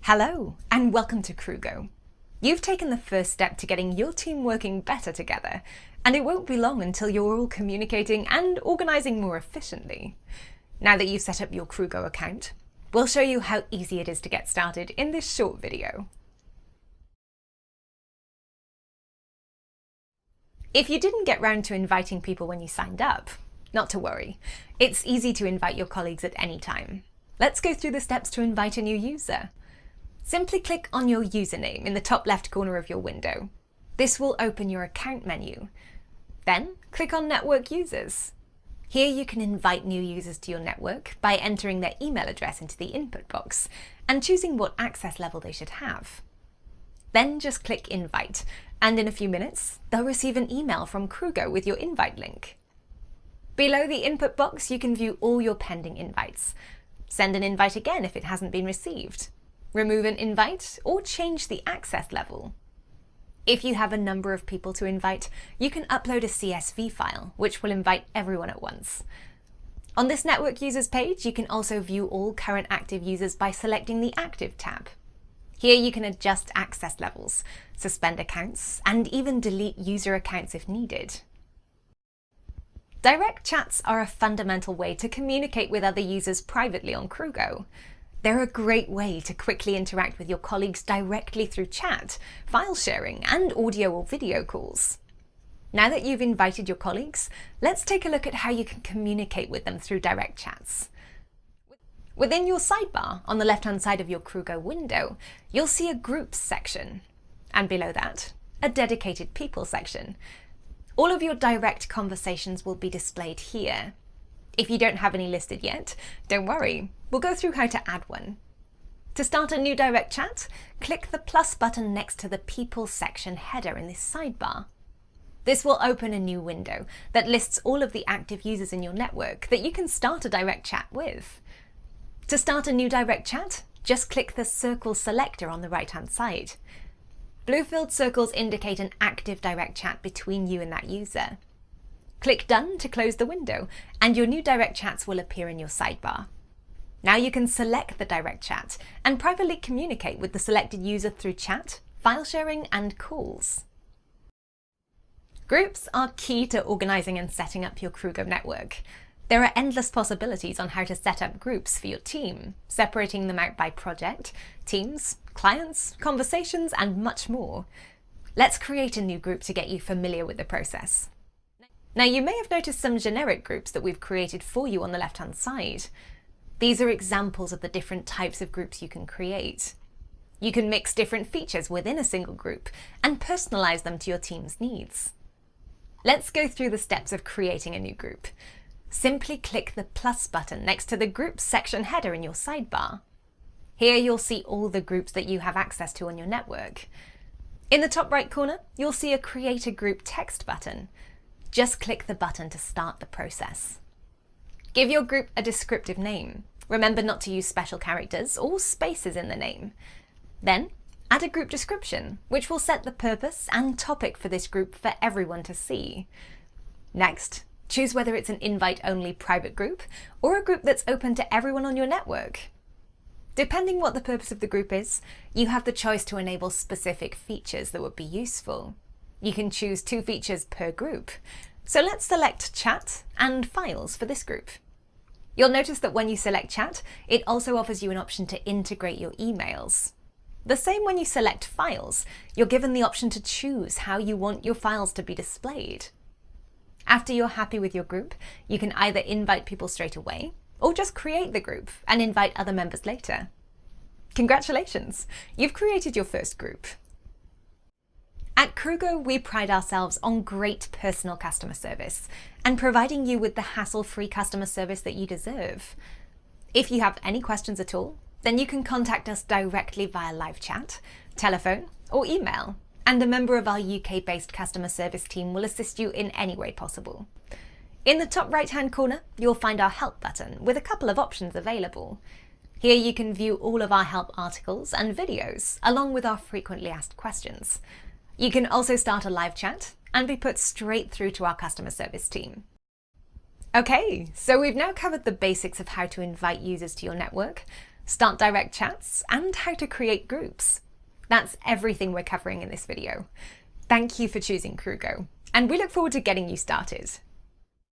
Hello, and welcome to Crugo. You've taken the first step to getting your team working better together, and it won't be long until you're all communicating and organising more efficiently. Now that you've set up your Crugo account, we'll show you how easy it is to get started in this short video. If you didn't get round to inviting people when you signed up, not to worry. It's easy to invite your colleagues at any time. Let's go through the steps to invite a new user. Simply click on your username in the top left corner of your window. This will open your account menu. Then click on Network Users. Here you can invite new users to your network by entering their email address into the input box and choosing what access level they should have. Then just click Invite, and in a few minutes, they'll receive an email from Crugo with your invite link. Below the input box, you can view all your pending invites. Send an invite again if it hasn't been received. Remove an invite or change the access level. If you have a number of people to invite, you can upload a CSV file, which will invite everyone at once. On this Network Users page, you can also view all current active users by selecting the Active tab. Here you can adjust access levels, suspend accounts, and even delete user accounts if needed. Direct chats are a fundamental way to communicate with other users privately on Crugo. They're a great way to quickly interact with your colleagues directly through chat, file sharing, and audio or video calls. Now that you've invited your colleagues, let's take a look at how you can communicate with them through direct chats. Within your sidebar, on the left-hand side of your Crugo window, you'll see a Groups section, and below that, a Dedicated People section. All of your direct conversations will be displayed here. If you don't have any listed yet, don't worry, we'll go through how to add one. To start a new direct chat, click the plus button next to the People section header in this sidebar. This will open a new window that lists all of the active users in your network that you can start a direct chat with. To start a new direct chat, just click the circle selector on the right-hand side. Blue-filled circles indicate an active direct chat between you and that user. Click Done to close the window, and your new direct chats will appear in your sidebar. Now you can select the direct chat and privately communicate with the selected user through chat, file sharing, and calls. Groups are key to organising and setting up your Crugo network. There are endless possibilities on how to set up groups for your team, separating them out by project, teams, clients, conversations, and much more. Let's create a new group to get you familiar with the process. Now, you may have noticed some generic groups that we've created for you on the left-hand side. These are examples of the different types of groups you can create. You can mix different features within a single group and personalize them to your team's needs. Let's go through the steps of creating a new group. Simply click the plus button next to the Groups section header in your sidebar. Here you'll see all the groups that you have access to on your network. In the top right corner, you'll see a Create a Group text button. Just click the button to start the process. Give your group a descriptive name. Remember not to use special characters or spaces in the name. Then, add a group description, which will set the purpose and topic for this group for everyone to see. Next, choose whether it's an invite-only private group or a group that's open to everyone on your network. Depending what the purpose of the group is, you have the choice to enable specific features that would be useful. You can choose 2 features per group. So let's select Chat and Files for this group. You'll notice that when you select Chat, it also offers you an option to integrate your emails. The same when you select Files, you're given the option to choose how you want your files to be displayed. After you're happy with your group, you can either invite people straight away, or just create the group and invite other members later. Congratulations! You've created your first group. At Crugo, we pride ourselves on great personal customer service and providing you with the hassle-free customer service that you deserve. If you have any questions at all, then you can contact us directly via live chat, telephone, or email, and a member of our UK-based customer service team will assist you in any way possible. In the top right-hand corner, you'll find our Help button with a couple of options available. Here you can view all of our help articles and videos, along with our frequently asked questions. You can also start a live chat and be put straight through to our customer service team. Okay, so we've now covered the basics of how to invite users to your network. start direct chats, and how to create groups. That's everything we're covering in this video. Thank you for choosing Crugo, and we look forward to getting you started.